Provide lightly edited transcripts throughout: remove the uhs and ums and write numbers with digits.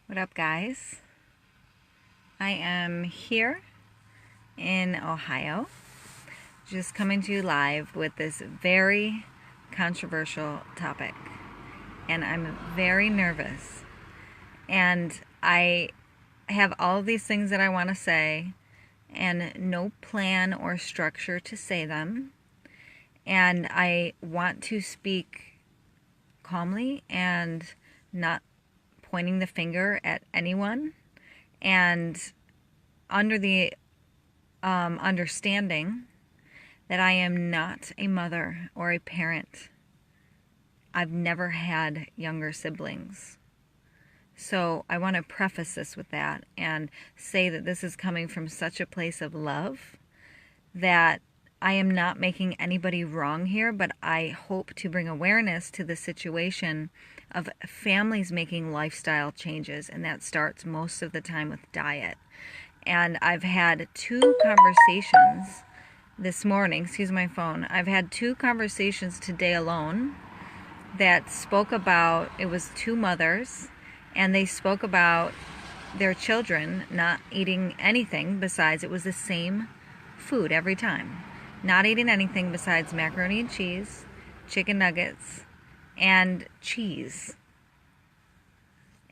What up, guys? I am here in Ohio, just coming to you live with this very controversial topic. And I'm very nervous. And I have all of these things that I want to say, and no plan or structure to say them. And I want to speak calmly and not pointing the finger at anyone, and under the understanding that I am not a mother or a parent. I've never had younger siblings. So I want to preface this with that and say that this is coming from such a place of love that I am not making anybody wrong here, but I hope to bring awareness to the situation of families making lifestyle changes, and that starts most of the time with diet. And I've had two conversations this morning, excuse my phone, I've had two conversations today alone that spoke about, it was two mothers, and they spoke about their children not eating anything besides, it was the same food every time. Not eating anything besides macaroni and cheese, chicken nuggets, and cheese.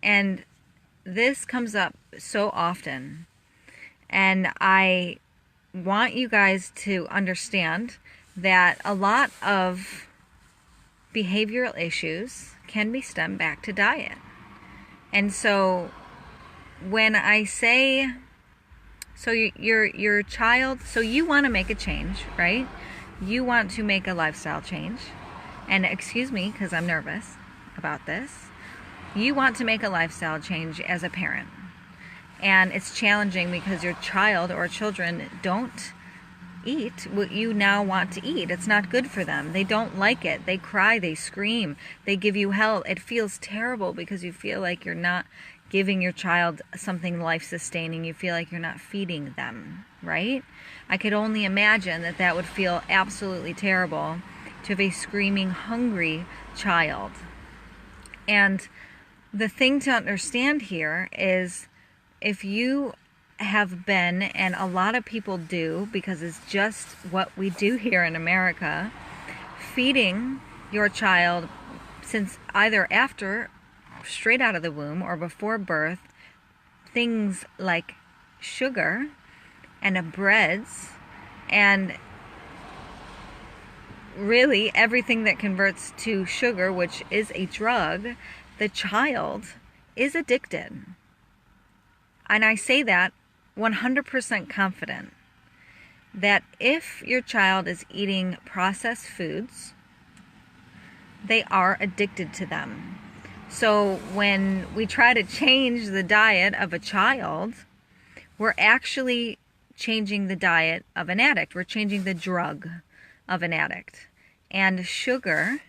And this comes up so often. And I want you guys to understand that a lot of behavioral issues can be stemmed back to diet. And so when I say, so your child, so you want to make a change, right? You want to make a lifestyle change. And excuse me, because I'm nervous about this. You want to make a lifestyle change as a parent. And it's challenging because your child or children don't eat what you now want to eat. It's not good for them. They don't like it. They cry, they scream, they give you hell. It feels terrible because you feel like you're not giving your child something life-sustaining. You feel like you're not feeding them, right? I could only imagine that that would feel absolutely terrible to have a screaming, hungry child. And the thing to understand here is, if you have been, and a lot of people do, because it's just what we do here in America, feeding your child since either after, straight out of the womb, or before birth, things like sugar and breads and really everything that converts to sugar, which is a drug, the child is addicted. And I say that 100% confident that if your child is eating processed foods, they are addicted to them. So when we try to change the diet of a child, we're actually changing the diet of an addict. We're changing the drug of an addict. And sugar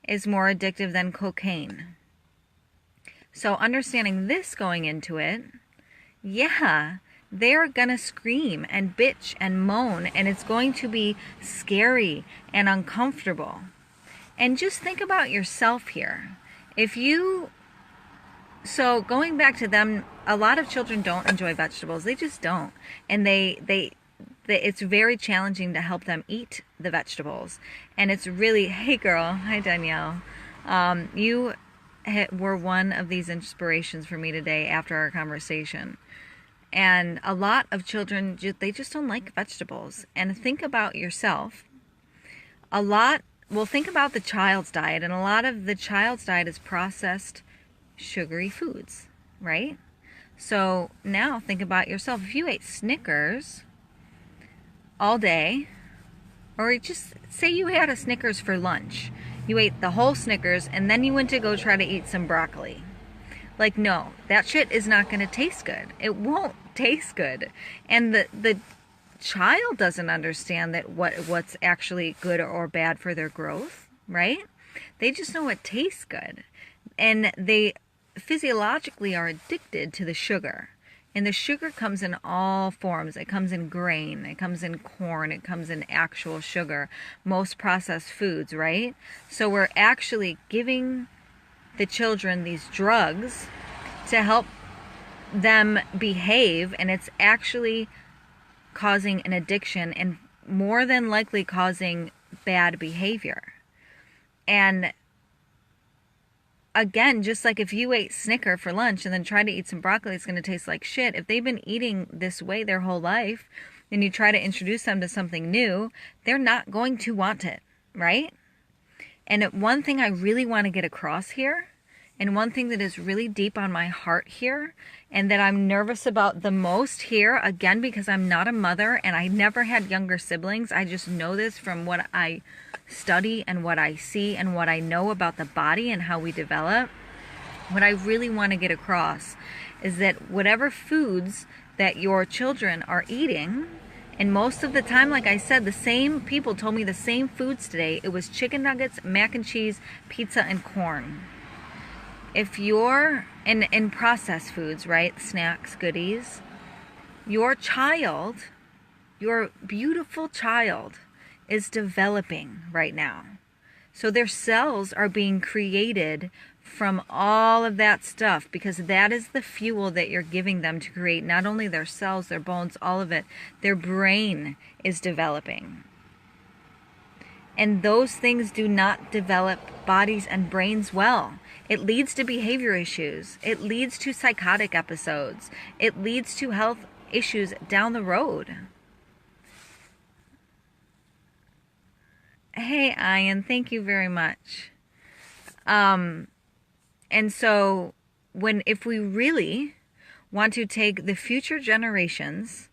is more addictive than cocaine. So understanding this going into it, yeah, they're gonna scream and bitch and moan, and it's going to be scary and uncomfortable. And just think about yourself here. So going back to them, a lot of children don't enjoy vegetables. They just don't. And it's very challenging to help them eat the vegetables. And it's really, hey girl, hi Danielle. You were one of these inspirations for me today after our conversation. And a lot of children, they just don't like vegetables. And think about yourself. Think about the child's diet. And a lot of the child's diet is processed, sugary foods, right? So now think about yourself. If you ate Snickers all day, or just say you had a Snickers for lunch. You ate the whole Snickers, and then you went to go try to eat some broccoli. Like, no, that shit is not going to taste good. It won't taste good. And the child doesn't understand that what's actually good or bad for their growth, right? They just know it tastes good. And they physiologically are addicted to the sugar. And the sugar comes in all forms. It comes in grain, it comes in corn, it comes in actual sugar, most processed foods, right? So we're actually giving the children these drugs to help them behave, and it's actually causing an addiction and more than likely causing bad behavior. And again, just like if you ate Snicker for lunch and then try to eat some broccoli, it's going to taste like shit. If they've been eating this way their whole life and you try to introduce them to something new, they're not going to want it, right? And one thing I really want to get across here, and one thing that is really deep on my heart here, and that I'm nervous about the most here, again, because I'm not a mother and I never had younger siblings. I just know this from what I study and what I see and what I know about the body and how we develop. What I really want to get across is that whatever foods that your children are eating, and most of the time, like I said, the same people told me the same foods today. It was chicken nuggets, mac and cheese, pizza, and corn. If you're in processed foods, right, snacks, goodies, your child, your beautiful child, is developing right now. So their cells are being created from all of that stuff, because that is the fuel that you're giving them to create not only their cells, their bones, all of it. Their brain is developing. And those things do not develop bodies and brains well. It leads to behavior issues. It leads to psychotic episodes. It leads to health issues down the road. Hey, Ian, thank you very much. And so if we really want to take the future generations,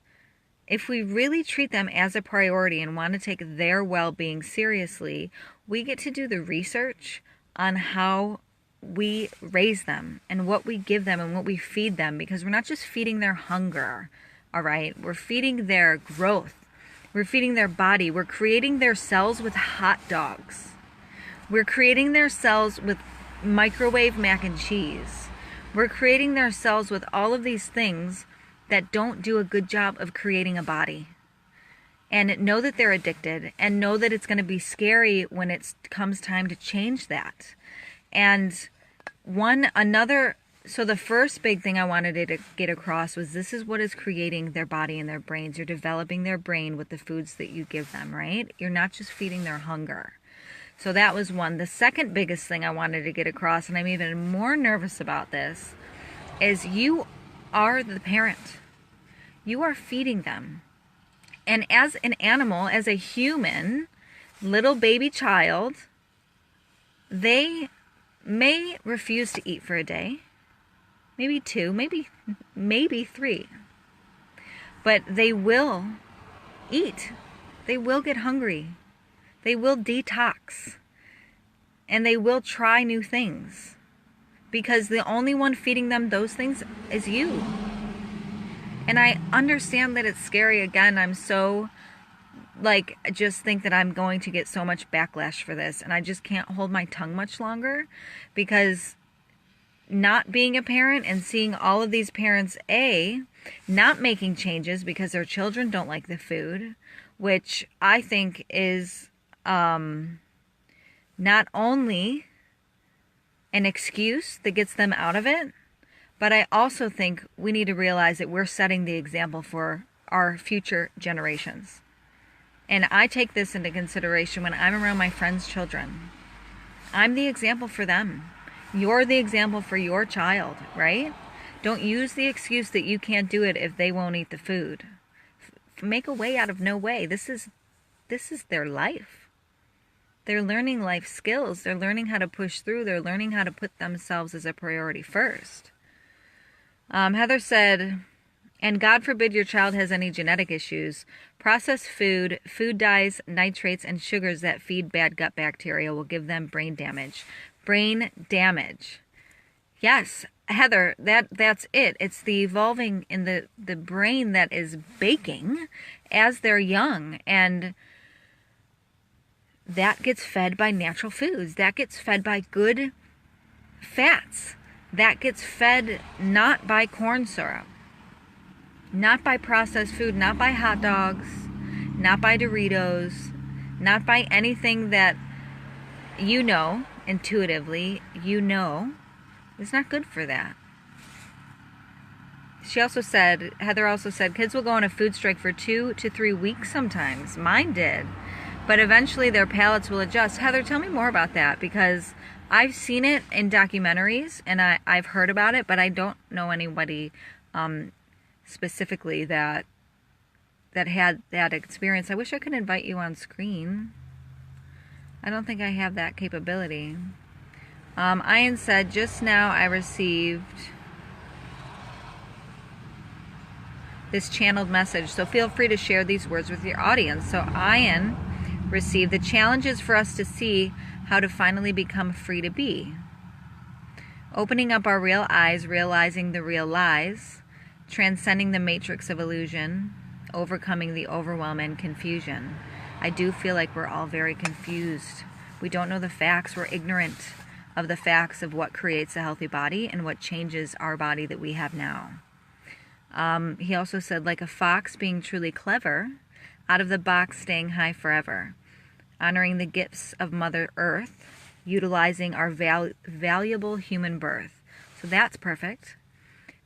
if we really treat them as a priority and want to take their well-being seriously, we get to do the research on how we raise them and what we give them and what we feed them, because we're not just feeding their hunger, all right? We're feeding their growth. We're feeding their body. We're creating their cells with hot dogs. We're creating their cells with microwave mac and cheese. We're creating their cells with all of these things that don't do a good job of creating a body. And know that they're addicted, and know that it's going to be scary when it comes time to change that. And so the first big thing I wanted to get across was this is what is creating their body and their brains. You're developing their brain with the foods that you give them, right? You're not just feeding their hunger. So that was one. The second biggest thing I wanted to get across, and I'm even more nervous about this, is you are the parent. You are feeding them. And as an animal, as a human, little baby child, they may refuse to eat for a day, maybe 2, maybe 3. But they will eat. They will get hungry. They will detox. And they will try new things. Because the only one feeding them those things is you. And I understand that it's scary. Again, I'm so, I just think that I'm going to get so much backlash for this. And I just can't hold my tongue much longer. Because not being a parent and seeing all of these parents, not making changes because their children don't like the food, which I think is not only an excuse that gets them out of it, but I also think we need to realize that we're setting the example for our future generations. And I take this into consideration when I'm around my friends' children. I'm the example for them. You're the example for your child, right? Don't use the excuse that you can't do it if they won't eat the food. Make a way out of no way. This is their life. They're learning life skills. They're learning how to push through. They're learning how to put themselves as a priority first. Heather said, and God forbid your child has any genetic issues. Processed food, food dyes, nitrates, and sugars that feed bad gut bacteria will give them brain damage. Brain damage. Yes, Heather, that's it. It's the evolving in the brain that is baking as they're young. And that gets fed by natural foods. That gets fed by good fats. That gets fed not by corn syrup, not by processed food, not by hot dogs, not by Doritos, not by anything that you know, intuitively, you know, is not good for that. Heather also said, kids will go on a food strike for 2 to 3 weeks sometimes. Mine did. But eventually their palates will adjust. Heather, tell me more about that, because I've seen it in documentaries and I've heard about it, but I don't know anybody specifically that had that experience. I wish I could invite you on screen. I don't think I have that capability. Ian said, just now I received this channeled message, so feel free to share these words with your audience. So Ian received, the challenge is for us to see how to finally become free to be. Opening up our real eyes, realizing the real lies, transcending the matrix of illusion, overcoming the overwhelm and confusion. I do feel like we're all very confused. We don't know the facts. We're ignorant of the facts of what creates a healthy body and what changes our body that we have now. He also said, like a fox being truly clever, out of the box staying high forever, honoring the gifts of Mother Earth, utilizing our valuable human birth. So that's perfect,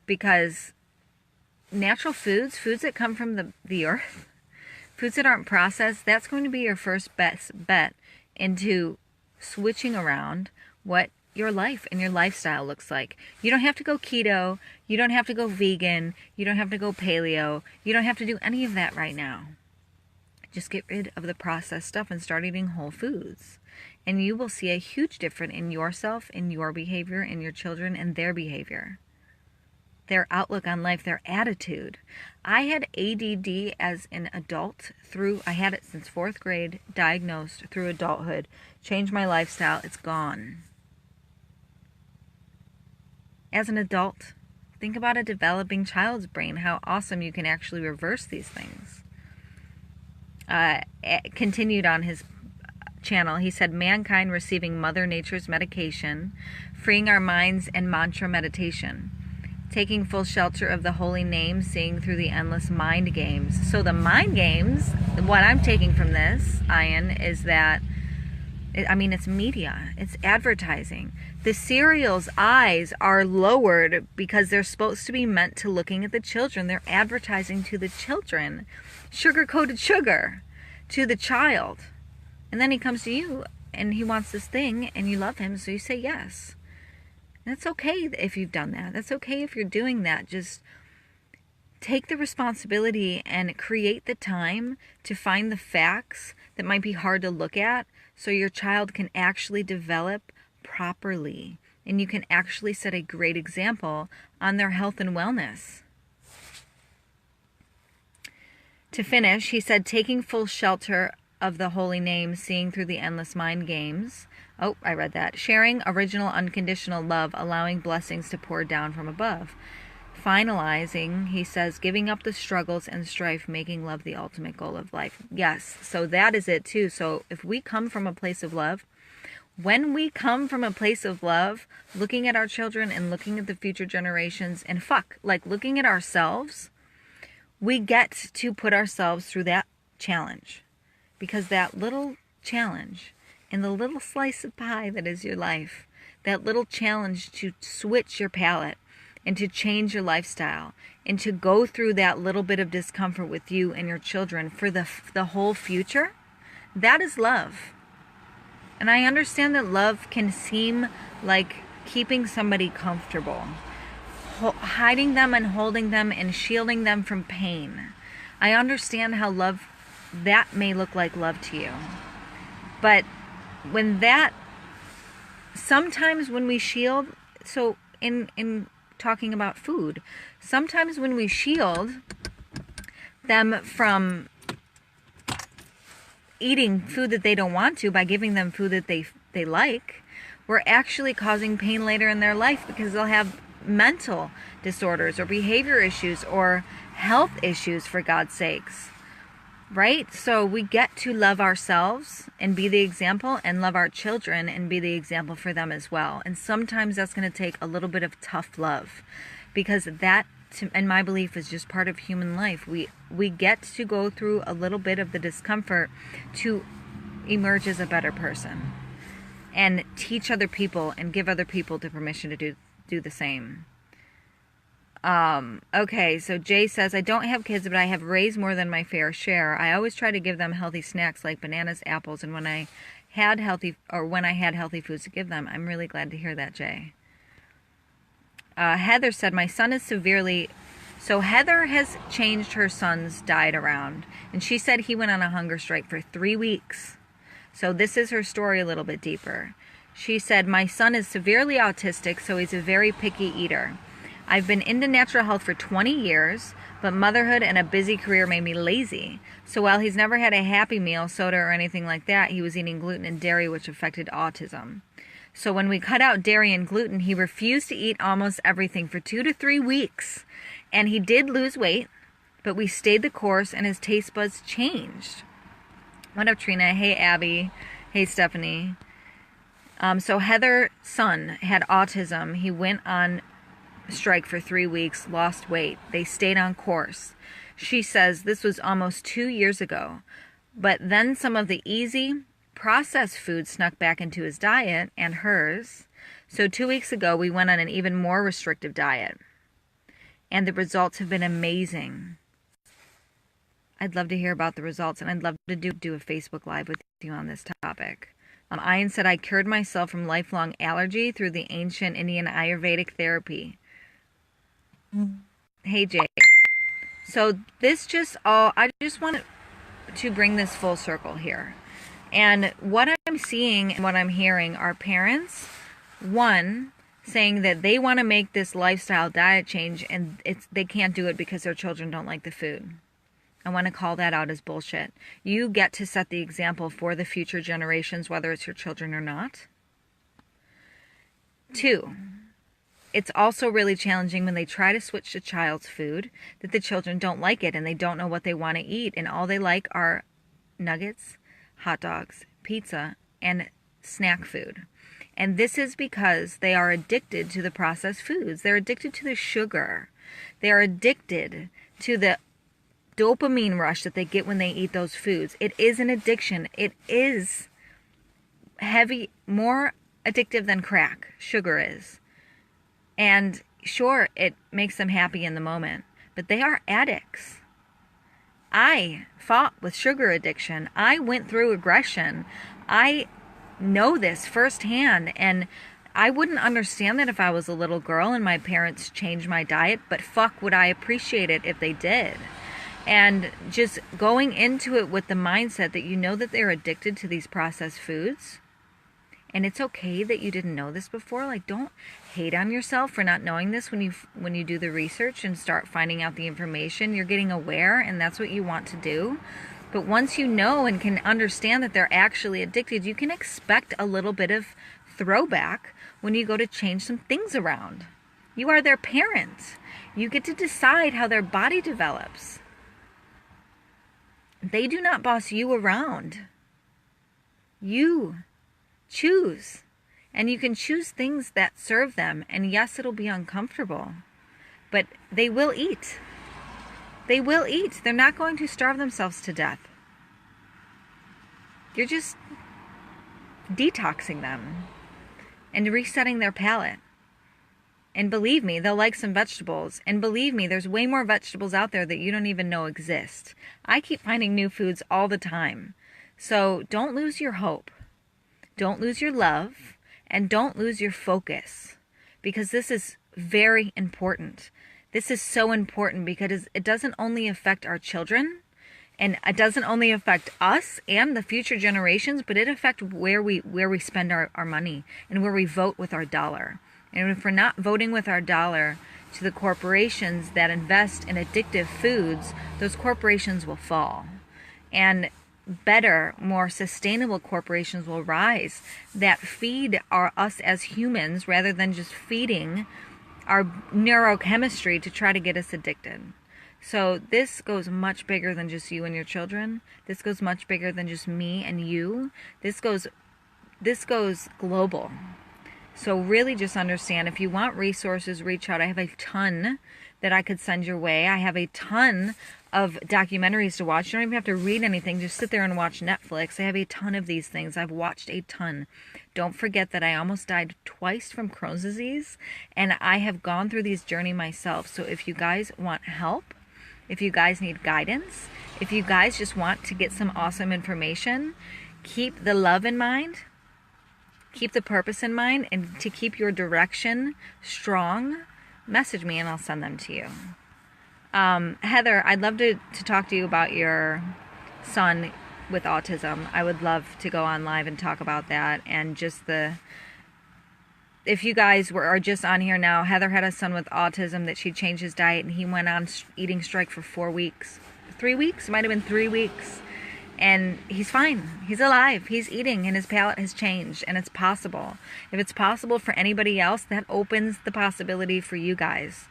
because natural foods that come from the earth, foods that aren't processed, that's going to be your first best bet into switching around what your life and your lifestyle looks like. You don't have to go keto, you don't have to go vegan, you don't have to go paleo, you don't have to do any of that right now. Just get rid of the processed stuff and start eating whole foods. And you will see a huge difference in yourself, in your behavior, in your children, and their behavior. Their outlook on life, their attitude. I had ADD as an adult I had it since 4th grade, diagnosed through adulthood, changed my lifestyle, it's gone. As an adult, think about a developing child's brain, how awesome you can actually reverse these things. Continued on his channel, he said, mankind receiving Mother Nature's medication, freeing our minds and mantra meditation, taking full shelter of the holy name, seeing through the endless mind games. So the mind games, what I'm taking from this, Ian, is that, it's media, it's advertising. The cereal's eyes are lowered because they're supposed to be meant to looking at the children. They're advertising to the children, sugar-coated sugar to the child. And then he comes to you and he wants this thing and you love him, so you say yes. That's okay if you've done that. That's okay if you're doing that. Just take the responsibility and create the time to find the facts that might be hard to look at so your child can actually develop properly and you can actually set a great example on their health and wellness. To finish, he said, taking full shelter of the holy name, seeing through the endless mind games. Oh, I read that. Sharing original unconditional love, allowing blessings to pour down from above. Finalizing, he says, giving up the struggles and strife, making love the ultimate goal of life. Yes, so that is it too. So if we come from a place of love, when we come from a place of love, looking at our children and looking at the future generations and looking at ourselves, we get to put ourselves through that challenge. Because that little challenge in the little slice of pie that is your life, that little challenge to switch your palate and to change your lifestyle and to go through that little bit of discomfort with you and your children for the whole future, that is love. And I understand that love can seem like keeping somebody comfortable, hiding them and holding them and shielding them from pain. I understand how that may look like love to you. But sometimes when we shield, so in talking about food, sometimes when we shield them from eating food that they don't want to by giving them food that they like, we're actually causing pain later in their life because they'll have mental disorders or behavior issues or health issues, for God's sakes. Right? So we get to love ourselves and be the example, and love our children and be the example for them as well. And sometimes that's going to take a little bit of tough love, because that, in my belief, is just part of human life. We get to go through a little bit of the discomfort to emerge as a better person and teach other people and give other people the permission to do the same. Okay, so Jay says, I don't have kids, but I have raised more than my fair share. I always try to give them healthy snacks like bananas, apples, and when I had healthy foods to give them. I'm really glad to hear that, Jay. Heather said, my son is severely... So Heather has changed her son's diet around, and she said he went on a hunger strike for 3 weeks. So this is her story a little bit deeper. She said, my son is severely autistic, so he's a very picky eater. I've been into natural health for 20 years, but motherhood and a busy career made me lazy. So while he's never had a Happy Meal, soda, or anything like that, he was eating gluten and dairy, which affected autism. So when we cut out dairy and gluten, he refused to eat almost everything for 2 to 3 weeks. And he did lose weight, but we stayed the course and his taste buds changed. What up, Trina? Hey, Abby. Hey, Stephanie. So Heather's son had autism. He went on strike for 3 weeks, lost weight. They stayed on course. She says this was almost 2 years ago. But then some of the easy processed food snuck back into his diet and hers. So 2 weeks ago, we went on an even more restrictive diet. And the results have been amazing. I'd love to hear about the results, and I'd love to do a Facebook Live with you on this topic. Ian said, I cured myself from lifelong allergy through the ancient Indian Ayurvedic therapy. Hey, Jake. So this I just want to bring this full circle here. And what I'm seeing and what I'm hearing are parents, one, saying that they want to make this lifestyle diet change and they can't do it because their children don't like the food. I want to call that out as bullshit. You get to set the example for the future generations, whether it's your children or not. 2, it's also really challenging when they try to switch to child's food, that the children don't like it and they don't know what they want to eat, and all they like are nuggets, hot dogs, pizza, and snack food. And this is because they are addicted to the processed foods. They're addicted to the sugar. They're addicted to the dopamine rush that they get when they eat those foods. It is an addiction. It is more addictive than crack. Sugar is. And sure, it makes them happy in the moment, but they are addicts. I fought with sugar addiction. I went through aggression. I know this firsthand, and I wouldn't understand that if I was a little girl and my parents changed my diet, but fuck would I appreciate it if they did. And just going into it with the mindset that you know that they're addicted to these processed foods, and it's okay that you didn't know this before. Like, don't hate on yourself for not knowing this when you do the research and start finding out the information. You're getting aware, and that's what you want to do. But once you know and can understand that they're actually addicted, you can expect a little bit of throwback when you go to change some things around. You are their parent. You get to decide how their body develops. They do not boss you around. You choose. And you can choose things that serve them. And yes, it'll be uncomfortable. But they will eat. They will eat. They're not going to starve themselves to death. You're just detoxing them and resetting their palate. And believe me, they'll like some vegetables. And believe me, there's way more vegetables out there that you don't even know exist. I keep finding new foods all the time. So don't lose your hope. Don't lose your love. And don't lose your focus. Because this is very important. This is so important because it doesn't only affect our children. And it doesn't only affect us and the future generations, but it affects where we spend our money and where we vote with our dollar. And if we're not voting with our dollar to the corporations that invest in addictive foods, those corporations will fall. And better, more sustainable corporations will rise that feed us as humans rather than just feeding our neurochemistry to try to get us addicted. So this goes much bigger than just you and your children. This goes much bigger than just me and you. This goes global. So really just understand, if you want resources, reach out. I have a ton that I could send your way. I have a ton of documentaries to watch. You don't even have to read anything. Just sit there and watch Netflix. I have a ton of these things. I've watched a ton. Don't forget that I almost died twice from Crohn's disease, and I have gone through this journey myself. So if you guys want help, if you guys need guidance, if you guys just want to get some awesome information, keep the love in mind, keep the purpose in mind, and to keep your direction strong, message me and I'll send them to you. Heather, I'd love to talk to you about your son with autism. I would love to go on live and talk about that, and just if you guys are just on here now, Heather had a son with autism that she changed his diet, and he went on eating strike for 4 weeks. 3 weeks? It might have been 3 weeks. And he's fine. He's alive. He's eating, and his palate has changed, and it's possible. If it's possible for anybody else, that opens the possibility for you guys.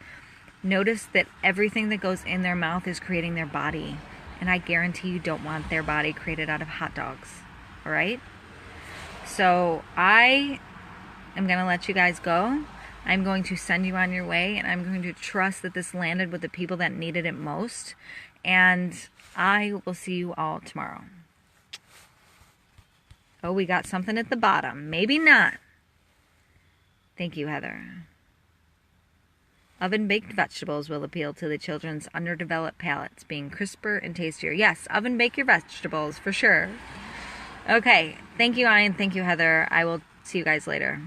Notice that everything that goes in their mouth is creating their body. And I guarantee you don't want their body created out of hot dogs. All right? So I am going to let you guys go. I'm going to send you on your way, and I'm going to trust that this landed with the people that needed it most. And I will see you all tomorrow. Oh, we got something at the bottom. Maybe not. Thank you, Heather. Oven-baked vegetables will appeal to the children's underdeveloped palates, being crisper and tastier. Yes, oven-bake your vegetables, for sure. Okay, thank you, Ian. Thank you, Heather. I will see you guys later.